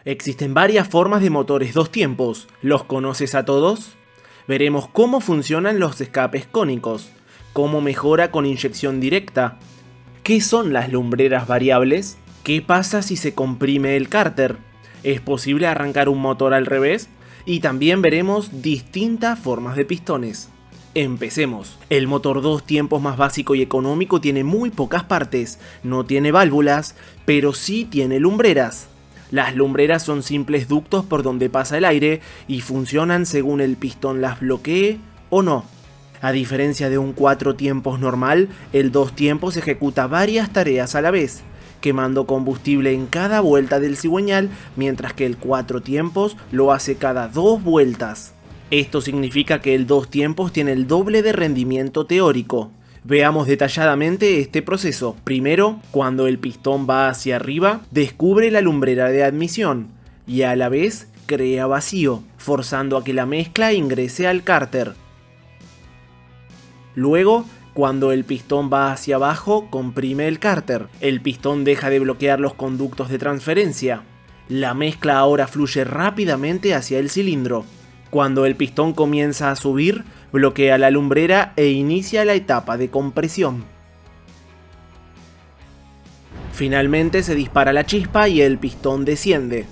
Existen varias formas de motores dos tiempos. ¿Los conoces a todos? Veremos cómo funcionan los escapes cónicos, cómo mejora con inyección directa, qué son las lumbreras variables, qué pasa si se comprime el cárter, ¿es posible arrancar un motor al revés? Y también veremos distintas formas de pistones. Empecemos. El motor dos tiempos más básico y económico tiene muy pocas partes, no tiene válvulas, pero sí tiene lumbreras. Las lumbreras son simples ductos por donde pasa el aire y funcionan según el pistón las bloquee o no. A diferencia de un cuatro tiempos normal, el dos tiempos ejecuta varias tareas a la vez, quemando combustible en cada vuelta del cigüeñal, mientras que el cuatro tiempos lo hace cada dos vueltas. Esto significa que el dos tiempos tiene el doble de rendimiento teórico. Veamos detalladamente este proceso. Primero, cuando el pistón va hacia arriba, descubre la lumbrera de admisión y a la vez crea vacío, forzando a que la mezcla ingrese al cárter. Luego, cuando el pistón va hacia abajo, comprime el cárter. El pistón deja de bloquear los conductos de transferencia. La mezcla ahora fluye rápidamente hacia el cilindro. Cuando el pistón comienza a subir, bloquea la lumbrera e inicia la etapa de compresión. Finalmente se dispara la chispa y el pistón desciende,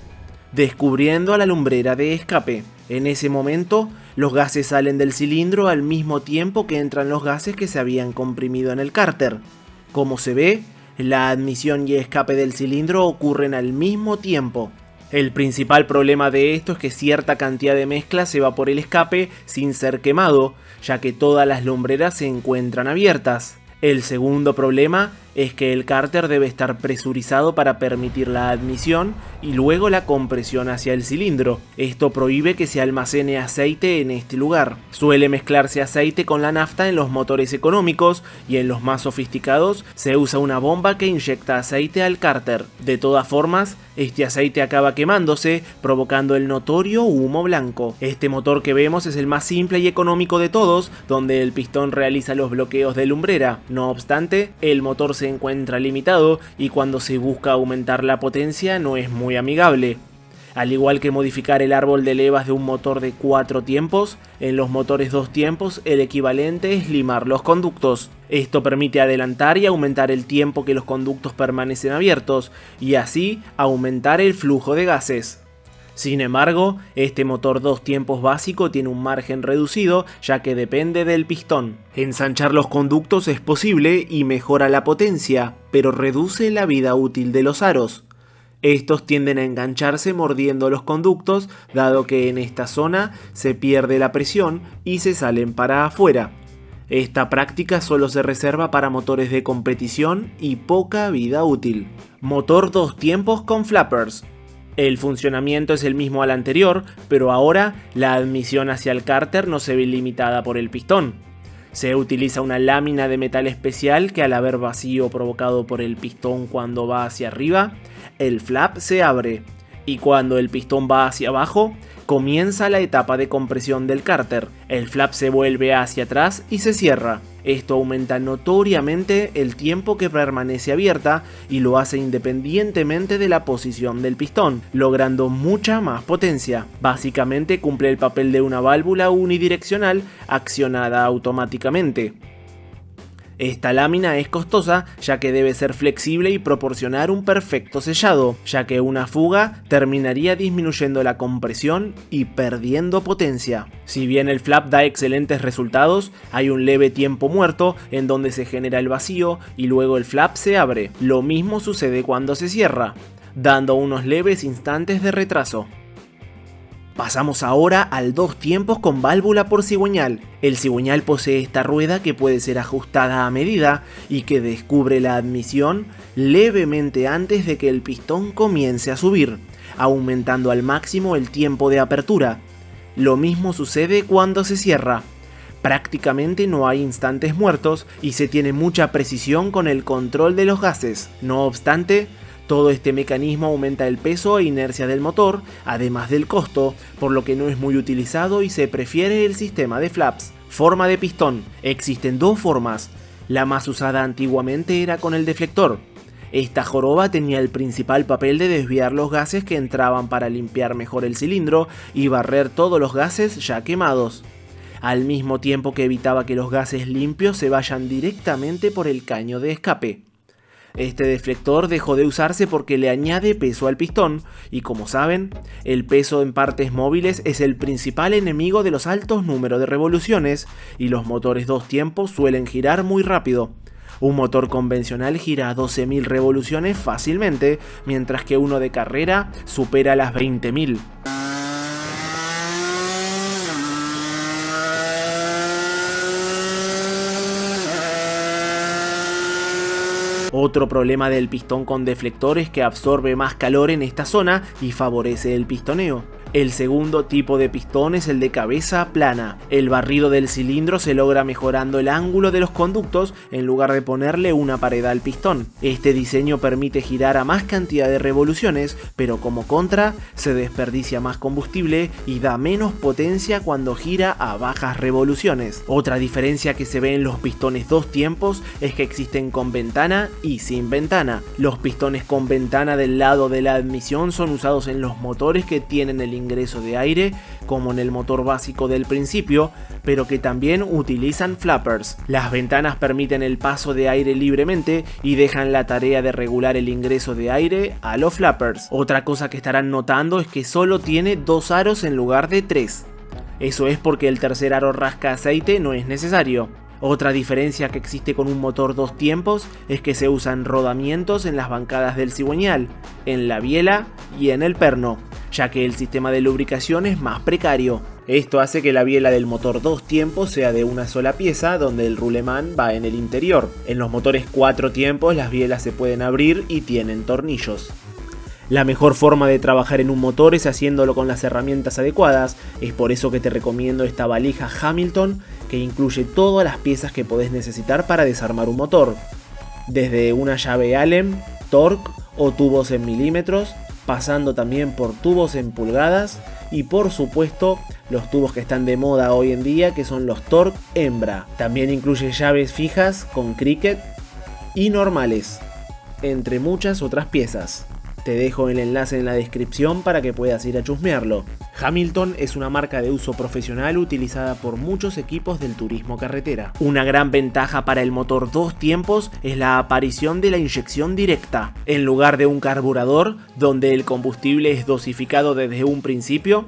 descubriendo a la lumbrera de escape. En ese momento, los gases salen del cilindro al mismo tiempo que entran los gases que se habían comprimido en el cárter. Como se ve, la admisión y escape del cilindro ocurren al mismo tiempo. El principal problema de esto es que cierta cantidad de mezcla se va por el escape sin ser quemado, ya que todas las lumbreras se encuentran abiertas. El segundo problema es que el cárter debe estar presurizado para permitir la admisión y luego la compresión hacia el cilindro. Esto prohíbe que se almacene aceite en este lugar. Suele mezclarse aceite con la nafta en los motores económicos y en los más sofisticados se usa una bomba que inyecta aceite al cárter. De todas formas, este aceite acaba quemándose, provocando el notorio humo blanco. Este motor que vemos es el más simple y económico de todos, donde el pistón realiza los bloqueos de lumbrera. No obstante, el motor se encuentra limitado y cuando se busca aumentar la potencia no es muy amigable. Al igual que modificar el árbol de levas de un motor de 4 tiempos, en los motores 2 tiempos el equivalente es limar los conductos. Esto permite adelantar y aumentar el tiempo que los conductos permanecen abiertos y así aumentar el flujo de gases. Sin embargo, este motor 2 tiempos básico tiene un margen reducido ya que depende del pistón. Ensanchar los conductos es posible y mejora la potencia, pero reduce la vida útil de los aros. Estos tienden a engancharse mordiendo los conductos, dado que en esta zona se pierde la presión y se salen para afuera. Esta práctica solo se reserva para motores de competición y poca vida útil. Motor dos tiempos con flappers. El funcionamiento es el mismo al anterior, pero ahora la admisión hacia el cárter no se ve limitada por el pistón. Se utiliza una lámina de metal especial que al haber vacío provocado por el pistón cuando va hacia arriba, el flap se abre y cuando el pistón va hacia abajo, comienza la etapa de compresión del cárter. El flap se vuelve hacia atrás y se cierra. Esto aumenta notoriamente el tiempo que permanece abierta y lo hace independientemente de la posición del pistón, logrando mucha más potencia. Básicamente cumple el papel de una válvula unidireccional accionada automáticamente. Esta lámina es costosa ya que debe ser flexible y proporcionar un perfecto sellado, ya que una fuga terminaría disminuyendo la compresión y perdiendo potencia. Si bien el flap da excelentes resultados, hay un leve tiempo muerto en donde se genera el vacío y luego el flap se abre. Lo mismo sucede cuando se cierra, dando unos leves instantes de retraso. Pasamos ahora al dos tiempos con válvula por cigüeñal. El cigüeñal posee esta rueda que puede ser ajustada a medida y que descubre la admisión levemente antes de que el pistón comience a subir, aumentando al máximo el tiempo de apertura. Lo mismo sucede cuando se cierra. Prácticamente no hay instantes muertos y se tiene mucha precisión con el control de los gases. No obstante, todo este mecanismo aumenta el peso e inercia del motor, además del costo, por lo que no es muy utilizado y se prefiere el sistema de flaps. Forma de pistón. Existen dos formas. La más usada antiguamente era con el deflector. Esta joroba tenía el principal papel de desviar los gases que entraban para limpiar mejor el cilindro y barrer todos los gases ya quemados, al mismo tiempo que evitaba que los gases limpios se vayan directamente por el caño de escape. Este deflector dejó de usarse porque le añade peso al pistón, y como saben, el peso en partes móviles es el principal enemigo de los altos números de revoluciones, y los motores dos tiempos suelen girar muy rápido. Un motor convencional gira a 12.000 revoluciones fácilmente, mientras que uno de carrera supera las 20.000. Otro problema del pistón con deflector es que absorbe más calor en esta zona y favorece el pistoneo. El segundo tipo de pistón es el de cabeza plana. El barrido del cilindro se logra mejorando el ángulo de los conductos en lugar de ponerle una pared al pistón. Este diseño permite girar a más cantidad de revoluciones, pero como contra, se desperdicia más combustible y da menos potencia cuando gira a bajas revoluciones. Otra diferencia que se ve en los pistones dos tiempos es que existen con ventana y sin ventana. Los pistones con ventana del lado de la admisión son usados en los motores que tienen el ingreso de aire, como en el motor básico del principio, pero que también utilizan flappers. Las ventanas permiten el paso de aire libremente y dejan la tarea de regular el ingreso de aire a los flappers. Otra cosa que estarán notando es que solo tiene 2 aros en lugar de 3. Eso es porque el tercer aro rasca aceite no es necesario. Otra diferencia que existe con un motor dos tiempos es que se usan rodamientos en las bancadas del cigüeñal, en la biela y en el perno, ya que el sistema de lubricación es más precario. Esto hace que la biela del motor dos tiempos sea de una sola pieza, donde el roulement va en el interior. En los motores cuatro tiempos las bielas se pueden abrir y tienen tornillos. La mejor forma de trabajar en un motor es haciéndolo con las herramientas adecuadas. Es por eso que te recomiendo esta valija Hamilton, que incluye todas las piezas que podés necesitar para desarmar un motor, desde una llave Allen, Torx o tubos en milímetros, pasando también por tubos en pulgadas y por supuesto los tubos que están de moda hoy en día, que son los Torx hembra. También incluye llaves fijas con cricket y normales, entre muchas otras piezas. Te dejo el enlace en la descripción para que puedas ir a chusmearlo. Hamilton es una marca de uso profesional utilizada por muchos equipos del turismo carretera. Una gran ventaja para el motor dos tiempos es la aparición de la inyección directa. En lugar de un carburador, donde el combustible es dosificado desde un principio,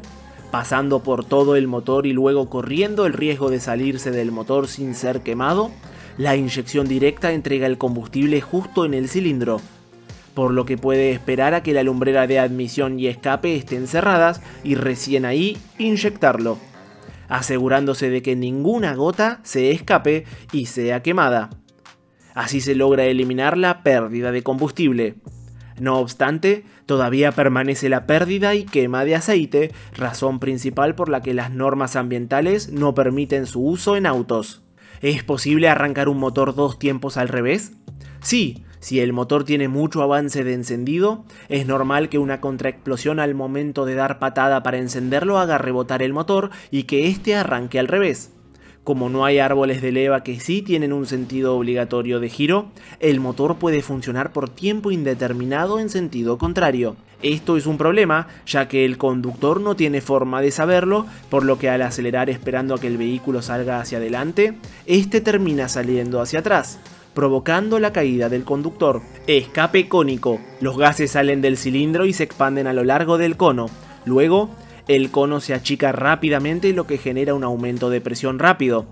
pasando por todo el motor y luego corriendo el riesgo de salirse del motor sin ser quemado, la inyección directa entrega el combustible justo en el cilindro, por lo que puede esperar a que la lumbrera de admisión y escape estén cerradas y recién ahí inyectarlo, asegurándose de que ninguna gota se escape y sea quemada. Así se logra eliminar la pérdida de combustible. No obstante, todavía permanece la pérdida y quema de aceite, razón principal por la que las normas ambientales no permiten su uso en autos. ¿Es posible arrancar un motor dos tiempos al revés? Sí. Si el motor tiene mucho avance de encendido, es normal que una contraexplosión al momento de dar patada para encenderlo haga rebotar el motor y que éste arranque al revés. Como no hay árboles de leva que sí tienen un sentido obligatorio de giro, el motor puede funcionar por tiempo indeterminado en sentido contrario. Esto es un problema, ya que el conductor no tiene forma de saberlo, por lo que al acelerar esperando a que el vehículo salga hacia adelante, este termina saliendo hacia atrás, provocando la caída del conductor. Escape cónico. Los gases salen del cilindro y se expanden a lo largo del cono. Luego, el cono se achica rápidamente, lo que genera un aumento de presión rápido.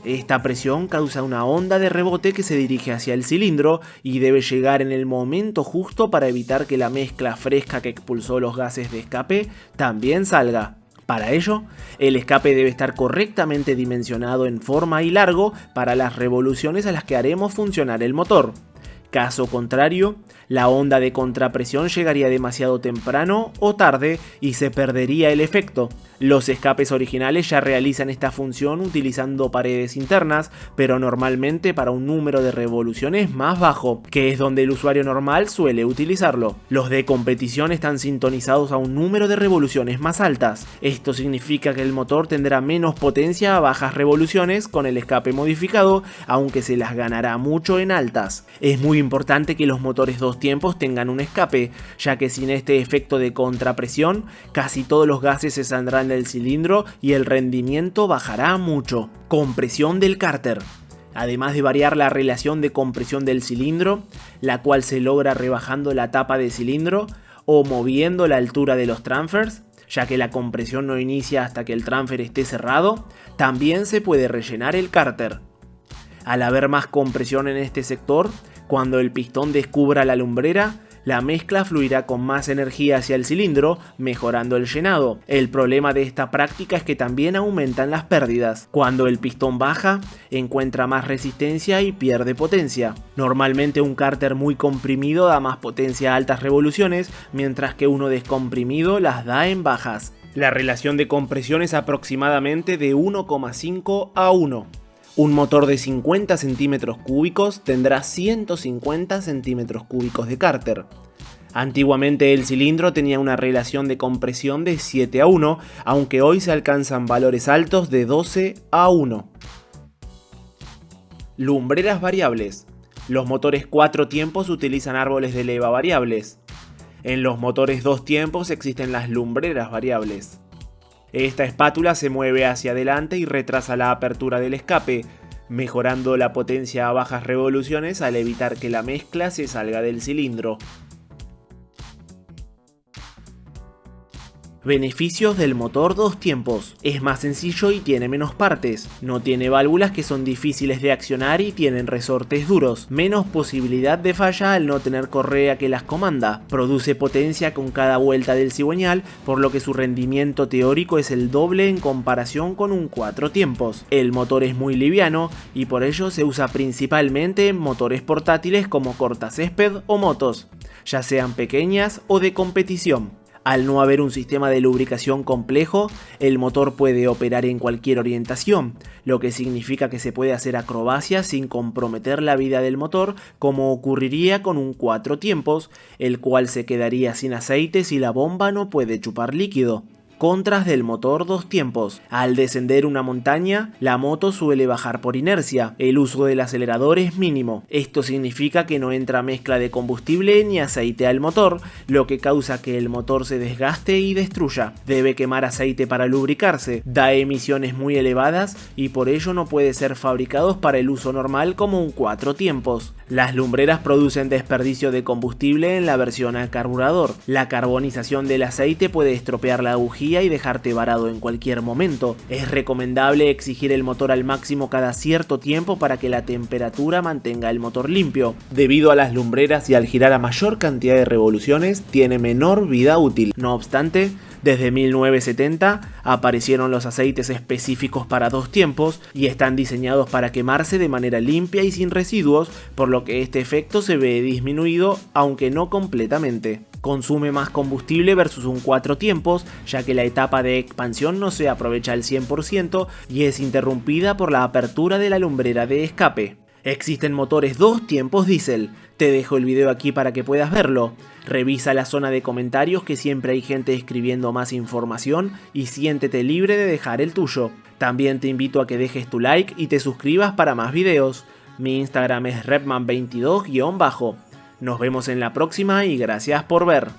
Esta presión causa una onda de rebote que se dirige hacia el cilindro y debe llegar en el momento justo para evitar que la mezcla fresca que expulsó los gases de escape también salga. Para ello, el escape debe estar correctamente dimensionado en forma y largo para las revoluciones a las que haremos funcionar el motor. Caso contrario, la onda de contrapresión llegaría demasiado temprano o tarde y se perdería el efecto. Los escapes originales ya realizan esta función utilizando paredes internas, pero normalmente para un número de revoluciones más bajo, que es donde el usuario normal suele utilizarlo. Los de competición están sintonizados a un número de revoluciones más altas. Esto significa que el motor tendrá menos potencia a bajas revoluciones con el escape modificado, aunque se las ganará mucho en altas. Es muy muy importante que los motores dos tiempos tengan un escape, ya que sin este efecto de contrapresión, casi todos los gases se saldrán del cilindro y el rendimiento bajará mucho. Compresión del cárter. Además de variar la relación de compresión del cilindro, la cual se logra rebajando la tapa de cilindro o moviendo la altura de los transfers, ya que la compresión no inicia hasta que el transfer esté cerrado, también se puede rellenar el cárter. Al haber más compresión en este sector, cuando el pistón descubra la lumbrera, la mezcla fluirá con más energía hacia el cilindro, mejorando el llenado. El problema de esta práctica es que también aumentan las pérdidas. Cuando el pistón baja, encuentra más resistencia y pierde potencia. Normalmente un cárter muy comprimido da más potencia a altas revoluciones, mientras que uno descomprimido las da en bajas. La relación de compresión es aproximadamente de 1,5 a 1. Un motor de 50 centímetros cúbicos tendrá 150 centímetros cúbicos de cárter. Antiguamente el cilindro tenía una relación de compresión de 7 a 1, aunque hoy se alcanzan valores altos de 12 a 1. Lumbreras variables. Los motores 4 tiempos utilizan árboles de leva variables. En los motores 2 tiempos existen las lumbreras variables. Esta espátula se mueve hacia adelante y retrasa la apertura del escape, mejorando la potencia a bajas revoluciones al evitar que la mezcla se salga del cilindro. Beneficios del motor dos tiempos. Es más sencillo y tiene menos partes. No tiene válvulas que son difíciles de accionar y tienen resortes duros. Menos posibilidad de falla al no tener correa que las comanda. Produce potencia con cada vuelta del cigüeñal, por lo que su rendimiento teórico es el doble en comparación con un cuatro tiempos. El motor es muy liviano y por ello se usa principalmente en motores portátiles como cortacésped o motos, ya sean pequeñas o de competición. Al no haber un sistema de lubricación complejo, el motor puede operar en cualquier orientación, lo que significa que se puede hacer acrobacias sin comprometer la vida del motor, como ocurriría con un cuatro tiempos, el cual se quedaría sin aceite si la bomba no puede chupar líquido. Contras del motor dos tiempos. Al descender una montaña, la moto suele bajar por inercia. El uso del acelerador es mínimo. Esto significa que no entra mezcla de combustible ni aceite al motor, lo que causa que el motor se desgaste y destruya. Debe quemar aceite para lubricarse, da emisiones muy elevadas y por ello no puede ser fabricados para el uso normal como un cuatro tiempos. Las lumbreras producen desperdicio de combustible en la versión a carburador. La carbonización del aceite puede estropear la bujía y dejarte varado en cualquier momento. Es recomendable exigir el motor al máximo cada cierto tiempo para que la temperatura mantenga el motor limpio. Debido a las lumbreras y al girar a mayor cantidad de revoluciones, tiene menor vida útil. No obstante, desde 1970 aparecieron los aceites específicos para dos tiempos y están diseñados para quemarse de manera limpia y sin residuos, por lo que este efecto se ve disminuido, aunque no completamente. Consume más combustible versus un cuatro tiempos, ya que la etapa de expansión no se aprovecha al 100% y es interrumpida por la apertura de la lumbrera de escape. Existen motores dos tiempos diésel. Te dejo el video aquí para que puedas verlo. Revisa la zona de comentarios, que siempre hay gente escribiendo más información, y siéntete libre de dejar el tuyo. También te invito a que dejes tu like y te suscribas para más videos. Mi Instagram es repman22_. Nos vemos en la próxima y gracias por ver.